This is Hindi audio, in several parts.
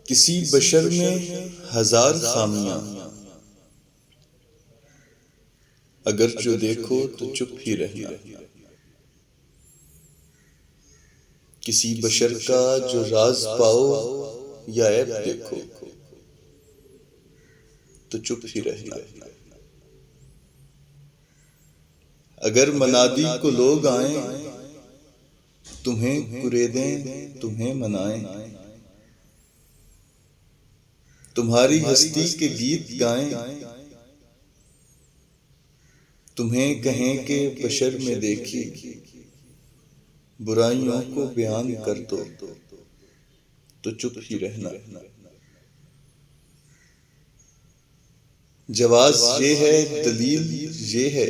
किसी बशर में हजार खामियां, अगर जो देखो तो चुप ही रहना। किसी बशर का जो राज पाओ या ऐब देखो तो चुप ही रहना। अगर मनादी को लोग आएं, तुम्हें कुरेदें, तुम्हें मनाएं, तुम्हारी हस्ती के गीत गाएं, तुम्हें कहें कि बशर में देखी बुराइयों को बयान कर दो तो चुप ही रहना। जवाज ये है, दलील ये है,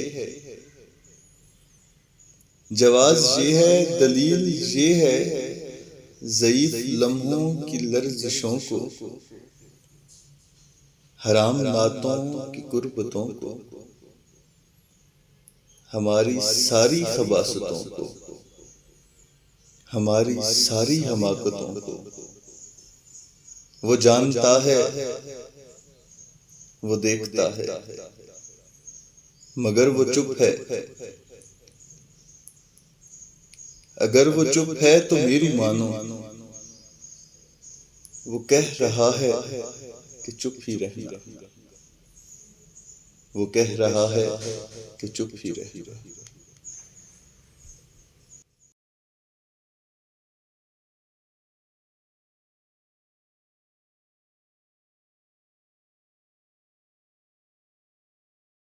जवाज ये है, दलील ये है, ज़ईफ़ लम्हों की लर्ज़िशों को, हराम नातों की कुर्बतों को, हमारी सारी खबासतों को, हमारी सारी हमाकतों को। वो जानता है, वो देखता है, मगर वो चुप है। अगर वो चुप है तो मेरी मानो, वो कह रहा है कि चुप ही रहना। वो कह रहा है कि चुप ही रहना।